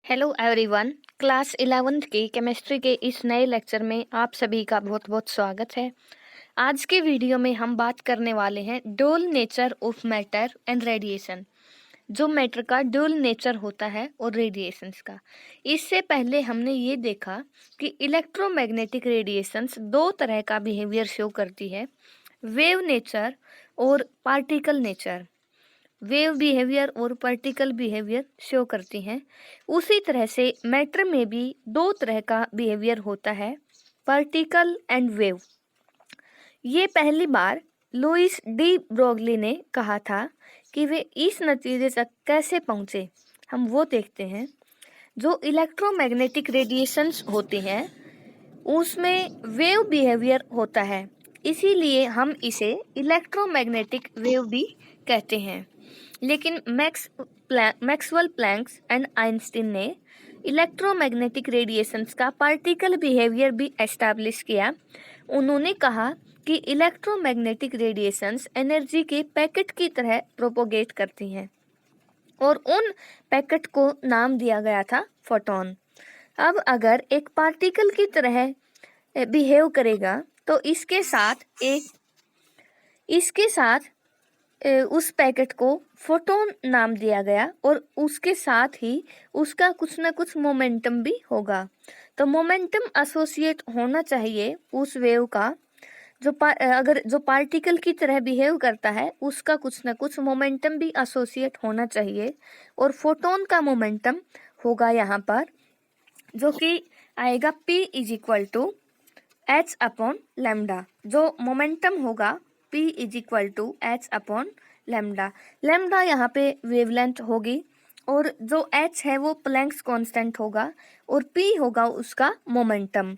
Hello everyone. Class 11th की chemistry के इस नए लेक्चर में आप सभी का बहुत बहुत स्वागत है। आज के वीडियो में हम बात करने वाले हैं dual nature of matter and radiation, जो मैटर का ड्यूल नेचर होता है और रेडिएशंस का। इससे पहले हमने ये देखा कि इलेक्ट्रोमैग्नेटिक रेडिएशंस दो तरह का बिहेवियर शो करती है, वेव नेचर और पार्टिकल नेचर। वेव बिहेवियर और पार्टिकल बिहेवियर शो करती हैं। उसी तरह से मैटर में भी दो तरह का बिहेवियर होता है, पार्टिकल एंड वेव। ये पहली बार लुइस डी ब्रोगली ने कहा था कि वे इस नतीजे तक कैसे पहुंचे, हम वो देखते हैं। जो इलेक्ट्रोमैग्नेटिक रेडिएशंस होते हैं उसमें वेव बिहेवियर होता है, इसीलिए हम इसे इलेक्ट्रोमैग्नेटिक वेव भी कहते हैं। लेकिन मैक्सवेल प्लैंक्स एंड आइंस्टीन ने इलेक्ट्रोमैग्नेटिक रेडिएशंस का पार्टिकल बिहेवियर भी एस्टैब्लिश किया। उन्होंने कहा कि इलेक्ट्रोमैग्नेटिक रेडिएशंस एनर्जी के पैकेट की तरह प्रोपोगेट करती हैं और उन पैकेट को नाम दिया गया था फोटोन। अब अगर एक पार्टिकल की तरह बिहेव करेगा तो इसके साथ उस पैकेट को फोटोन नाम दिया गया और उसके साथ ही उसका कुछ ना कुछ मोमेंटम भी होगा। तो मोमेंटम एसोसिएट होना चाहिए उस वेव का, अगर जो पार्टिकल की तरह बिहेव करता है उसका कुछ ना कुछ मोमेंटम भी एसोसिएट होना चाहिए। और फोटोन का मोमेंटम होगा यहाँ पर, जो कि आएगा P is equal to H upon lambda. जो मोमेंटम होगा P is equal to H upon lambda. Lambda यहाँ पे वेवलेंथ होगी और जो H है वो प्लैंक्स कांस्टेंट होगा और P होगा उसका मोमेंटम।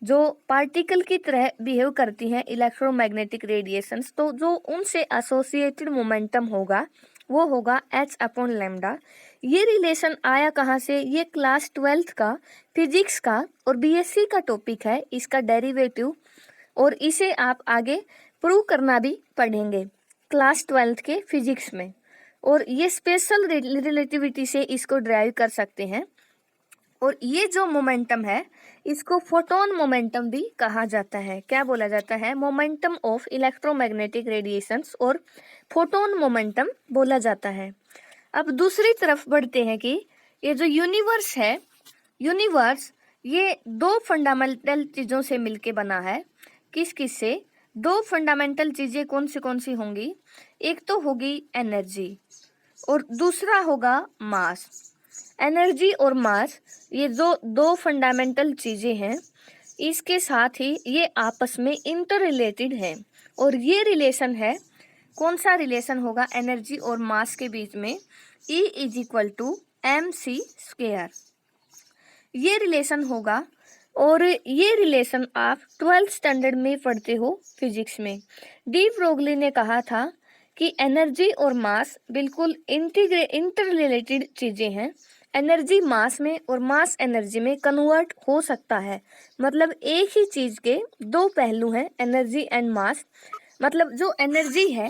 जो पार्टिकल की तरह बिहेव करती हैं इलेक्ट्रोमैग्नेटिक रेडिएशंस, तो जो उनसे एसोसिएटेड मोमेंटम होगा वो होगा H अपॉन लैम्डा। ये रिलेशन आया कहाँ से? ये क्लास 12th का फिजिक्स का और बीएससी का टॉपिक है, इसका डेरिवेटिव, और इसे आप आगे प्रूव करना भी पढ़ेंगे क्लास 12th के फिजिक्स में। और ये स्पेशल रिलेटिविटी से इसको ड्राइव कर सकते हैं। और ये जो मोमेंटम है इसको फोटोन मोमेंटम भी कहा जाता है। क्या बोला जाता है? मोमेंटम ऑफ इलेक्ट्रोमैग्नेटिक रेडिएशंस और फोटोन मोमेंटम बोला जाता है। अब दूसरी तरफ बढ़ते हैं कि ये जो यूनिवर्स है, यूनिवर्स ये दो फंडामेंटल चीज़ों से मिलके बना है। किस किस से? दो फंडामेंटल चीज़ें कौन सी होंगी? एक तो होगी एनर्जी और दूसरा होगा मास। एनर्जी और मास ये जो दो फंडामेंटल चीज़ें हैं, इसके साथ ही ये आपस में इंटर रिलेटेड हैं। और ये रिलेशन है, कौन सा रिलेशन होगा एनर्जी और मास के बीच में? E is equal to mc²। ये रिलेशन होगा और ये रिलेशन आप 12th स्टैंडर्ड में पढ़ते हो फिजिक्स में। डी ब्रोगली ने कहा था कि एनर्जी और मास बिल्कुल इंटर रिलेटेड चीज़ें हैं। एनर्जी मास में और मास एनर्जी में कन्वर्ट हो सकता है। मतलब एक ही चीज़ के दो पहलू हैं, एनर्जी एंड मास। मतलब जो एनर्जी है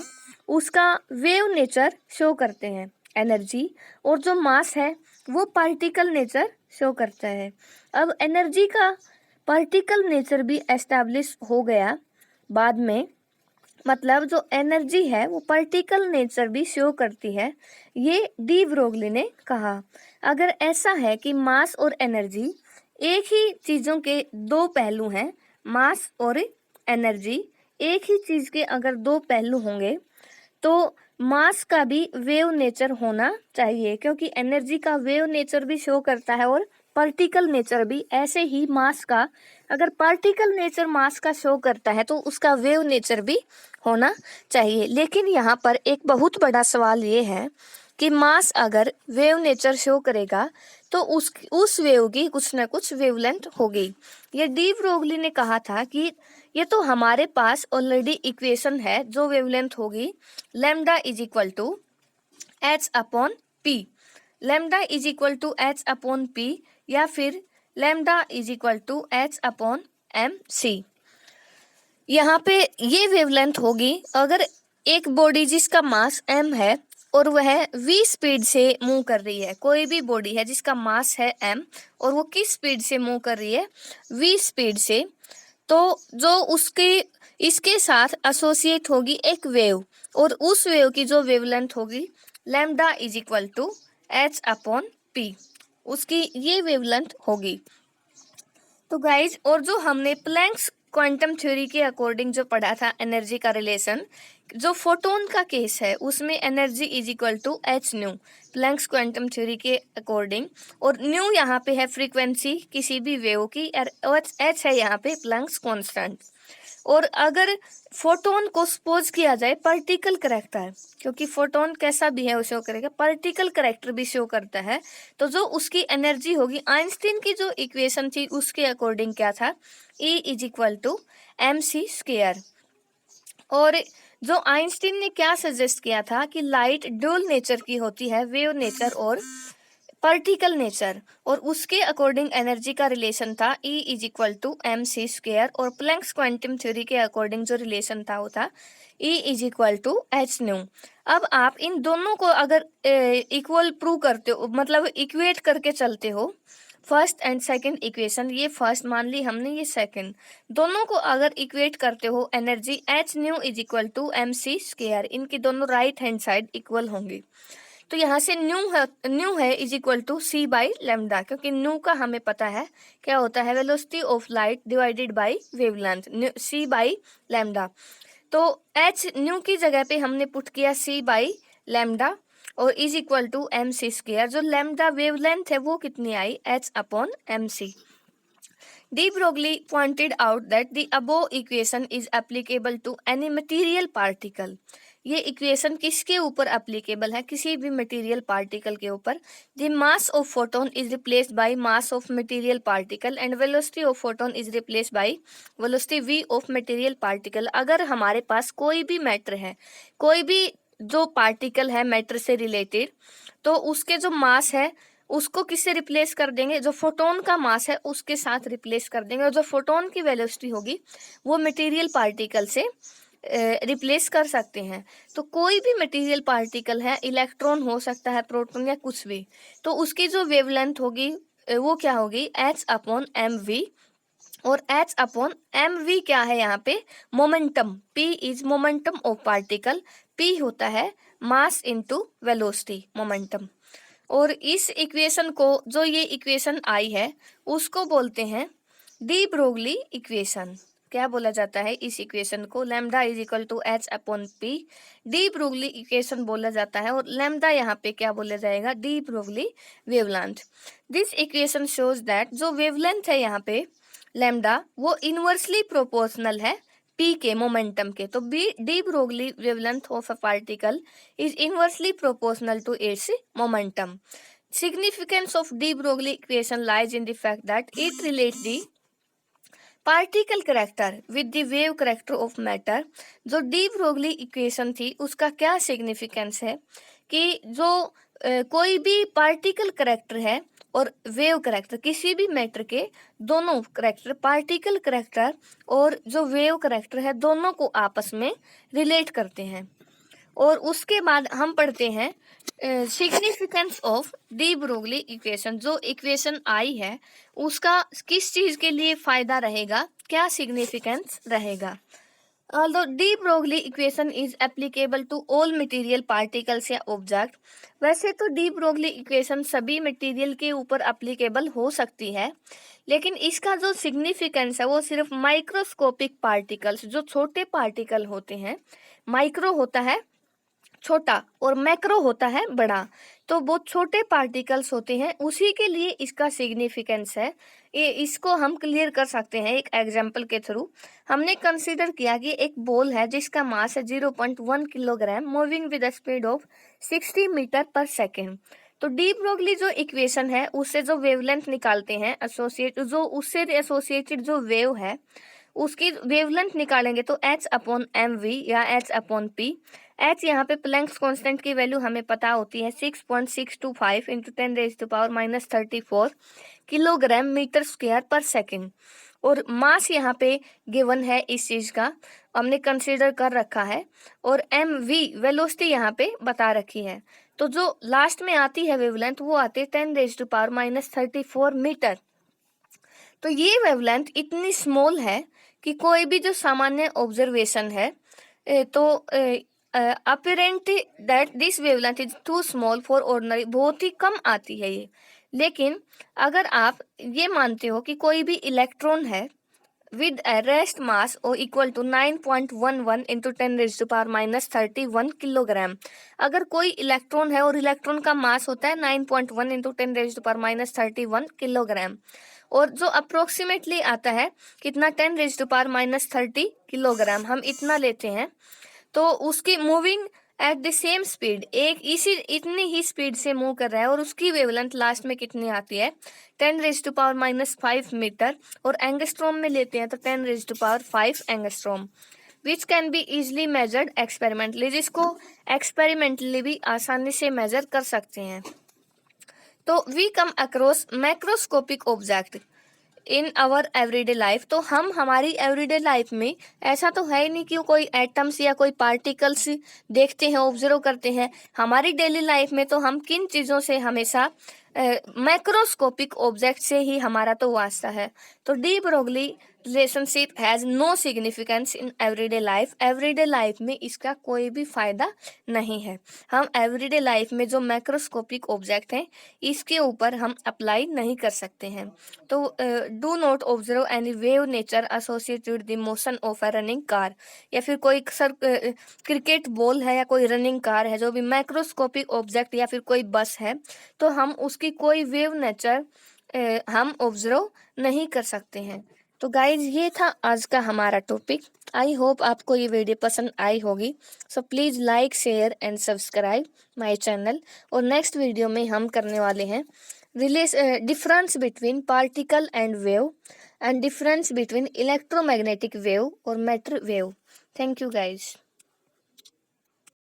उसका वेव नेचर शो करते हैं एनर्जी, और जो मास है वो पार्टिकल नेचर शो करता है। अब एनर्जी का पार्टिकल नेचर भी एस्टैब्लिश हो गया बाद में। मतलब जो एनर्जी है वो पार्टिकल नेचर भी शो करती है, ये डी ब्रोगली ने कहा। अगर ऐसा है कि मास और एनर्जी एक ही चीज़ों के दो पहलू हैं, मास और एनर्जी एक ही चीज़ के अगर दो पहलू होंगे तो मास का भी वेव नेचर होना चाहिए, क्योंकि एनर्जी का वेव नेचर भी शो करता है और पार्टिकल नेचर भी। ऐसे ही मास का अगर पार्टिकल नेचर मास का शो करता है तो उसका वेव नेचर भी होना चाहिए। लेकिन यहाँ पर एक बहुत बड़ा सवाल ये है कि मास अगर वेव नेचर शो करेगा तो उस वेव की कुछ ना कुछ वेवलेंथ होगी। ये डी ब्रोगली ने कहा था कि ये तो हमारे पास ऑलरेडी इक्वेशन है जो वेवलेंथ होगी, lambda is equal to H upon P। Lambda is equal to H upon P या फिर lambda is equal to H upon MC। यहाँ पे ये वेवलेंथ होगी। अगर एक बॉडी जिसका मास m है और वह v स्पीड से मूव कर रही है। कोई भी बॉडी है जिसका मास है m और वो किस स्पीड से मूव कर रही है, v स्पीड से, तो जो उसके इसके साथ एसोसिएट होगी एक वेव, और उस वेव की जो वेवलेंथ होगी lambda is equal to h upon p, उसकी ये वेवलेंथ होगी। तो गाइज, और जो हमने प्लैंक्स क्वांटम थ्योरी के अकॉर्डिंग जो पढ़ा था एनर्जी का रिलेशन, जो फोटोन का केस है उसमें energy is equal to H nu, Planck's quantum theory के अकॉर्डिंग, और न्यू यहाँ पे है फ्रीक्वेंसी किसी भी वेव की, और एच है यहाँ पे प्लैंक्स कांस्टेंट। और अगर फोटोन को सपोज किया जाए पार्टिकल करेक्टर, क्योंकि फोटोन कैसा भी है वो शो करेगा, पार्टिकल करेक्टर भी शो करता है, तो जो उसकी एनर्जी होगी, आइंस्टीन की जो इक्वेशन थी उसके अकॉर्डिंग क्या था, E is equal to M C square. और जो आइंस्टीन ने क्या सजेस्ट किया था कि लाइट ड्यूल नेचर की होती है, वेव नेचर और पार्टिकल नेचर, और उसके अकॉर्डिंग एनर्जी का रिलेशन था E is equal to M C square, और प्लैंक्स क्वांटम थ्योरी के अकॉर्डिंग जो रिलेशन था वो था E is equal to H nu. अब आप इन दोनों को अगर इक्वल प्रूव करते हो, मतलब इक्वेट करके चलते हो, फर्स्ट एंड सेकंड इक्वेशन, ये फर्स्ट मान ली हमने, ये सेकंड, दोनों को अगर इक्वेट करते हो energy H nu is equal to M C square, इनकी दोनों राइट हैंड साइड इक्वल होंगी। तो यहाँ से न्यू है is equal to C by lambda, क्योंकि न्यू का हमें पता है क्या होता है, velocity of light divided by wavelength, C by lambda. तो एच न्यू की जगह पे हमने पुट किया सी बाई लेमडा और is equal to M C square. जो लेमडा वेवलेंथ है वो कितनी आई, H upon M C. De Broglie pointed out that the above equation is applicable to any material particle. ये इक्वेशन किसके ऊपर एप्लीकेबल है, किसी भी मटेरियल पार्टिकल के ऊपर। The mass of photon is replaced by mass of material particle and velocity of photon is replaced by velocity v of material particle. अगर हमारे पास कोई भी मैटर है, कोई भी जो पार्टिकल है मैटर से रिलेटेड, तो उसके जो मास है उसको किससे रिप्लेस कर देंगे, जो फोटोन का मास है उसके साथ रिप्लेस कर देंगे, और जो फोटोन की वेलोसिटी होगी वो मटेरियल पार्टिकल से रिप्लेस कर सकते हैं। तो कोई भी मटेरियल पार्टिकल है, इलेक्ट्रॉन हो सकता है, प्रोटॉन या कुछ भी, तो उसकी जो वेवलेंथ होगी वो क्या होगी, एच अपॉन एम वी। और एच अपॉन एम वी क्या है यहाँ पे, momentum, P is momentum of particle, P होता है मास इनटू वेलोसिटी, मोमेंटम। और इस इक्वेशन को, जो ये इक्वेशन आई है उसको बोलते हैं डी ब्रोगली इक्वेशन। क्या बोला जाता है इस इक्वेशन को, lambda is equal to H upon P, de Broglie equation बोला जाता है। और लैम्डा यहाँ पे क्या बोला जाएगा, de Broglie wavelength. This equation shows that जो वेवलेंथ है यहाँ पे लैम्डा, वो इनवर्सली प्रोपोर्शनल है p के मोमेंटम के। तो de Broglie wavelength of a particle is inversely proportional to its momentum. Significance of de Broglie equation lies in the fact that it relates the particle character with the wave character of matter. जो D Broglie equation थी उसका क्या significance है कि जो कोई भी particle character है और वेव करेक्टर, किसी भी मैटर के दोनों करेक्टर, पार्टिकल करेक्टर और जो वेव करेक्टर है, दोनों को आपस में रिलेट करते हैं। और उसके बाद हम पढ़ते हैं significance of D Broglie equation. जो इक्वेशन आई है उसका किस चीज के लिए फायदा रहेगा, क्या सिग्निफिकेंस रहेगा। Although de Broglie equation is applicable to all material particles या ऑब्जेक्ट, वैसे तो डी ब्रोगली इक्वेशन सभी मटेरियल के ऊपर एप्लीकेबल हो सकती है, लेकिन इसका जो सिग्निफिकेंस है वो सिर्फ माइक्रोस्कोपिक पार्टिकल्स, जो छोटे पार्टिकल होते हैं, माइक्रो होता है छोटा और मैक्रो होता है बड़ा, तो बहुत छोटे पार्टिकल्स होते हैं, उसी के लिए इसका सिग्निफिकेंस है। ये इसको हम क्लियर कर सकते हैं एक एग्जांपल के थ्रू। हमने कंसीडर किया कि एक बॉल है जिसका मास है 0.1 kilogram, moving with the speed of 60 metre per second. तो डी ब्रोगली जो इक्वेशन है उससे जो वेवलेंथ निकालते हैं जो उससे एसोसिएटेड जो वेव है उसकी वेवलेंथ निकालेंगे तो एच अपॉन एम वी या एच अपॉन पी। एच यहाँ पे प्लैंक्स कांस्टेंट की वैल्यू हमें पता होती है 6.625 इंटू 10⁻⁻34 किलोग्राम मीटर स्क्वायर पर सेकेंड। और मास यहाँ पे गिवन है इस चीज का, हमने कंसीडर कर रखा है, और एम वी वेलोसिटी यहाँ पे बता रखी है। तो जो लास्ट में आती है वेवलेंथ वो आती है 10⁻⁻34 मीटर। तो ये वेवलेंथ इतनी स्मॉल है कि कोई भी जो सामान्य ऑब्जर्वेशन है तो apparent that this wavelength is too small for ordinary, बहुत ही कम आती है ये। लेकिन अगर आप ये मानते हो कि कोई भी इलेक्ट्रॉन है with a rest mass or equal to 9.11 into 10⁻⁻31 kilogram, अगर कोई इलेक्ट्रॉन है और इलेक्ट्रॉन का मास होता है 9.1 into 10⁻⁻31 किलोग्राम, और जो अप्रोक्सीमेटली आता है कितना 10⁻⁻30 किलोग्राम, हम इतना लेते हैं, तो उसकी moving at the same speed, एक इतनी ही स्पीड से मूव कर रहा है, और उसकी वेवलेंथ लास्ट में कितनी आती है 10⁻⁵ मीटर, और एंगस्ट्रॉम में लेते हैं तो 10⁵ angstrom, which can be easily measured experimentally, जिसको एक्सपेरिमेंटली भी आसानी से मेजर कर सकते हैं। तो we come across macroscopic object in our everyday life, तो हम हमारी एवरीडे लाइफ में ऐसा तो है ही नहीं कि कोई एटम्स या कोई पार्टिकल्स देखते हैं, ऑब्जर्व करते हैं। हमारी डेली लाइफ में तो हम किन चीज़ों से हमेशा मैक्रोस्कोपिक ऑब्जेक्ट से ही हमारा तो वास्ता है। तो de Broglie relationship has no significance in everyday life, everyday life में इसका कोई भी फायदा नहीं है। हम एवरीडे लाइफ में जो मैक्रोस्कोपिक ऑब्जेक्ट हैं इसके ऊपर हम अप्लाई नहीं कर सकते हैं। तो do not observe any wave nature associated with the motion of a running car, या फिर कोई क्रिकेट बॉल है या कोई रनिंग कार है जो भी मैक्रोस्कोपिक ऑब्जेक्ट, या फिर कोई बस है, तो हम उसकी कोई वेव नेचर हम ऑब्जर्व नहीं कर सकते हैं। तो गाइज ये था आज का हमारा टॉपिक। आई होप आपको ये वीडियो पसंद आई होगी। So please like, share and subscribe my channel. और नेक्स्ट वीडियो में हम करने वाले हैं difference between particle and wave, and difference between electromagnetic wave और matter wave. Thank you guys.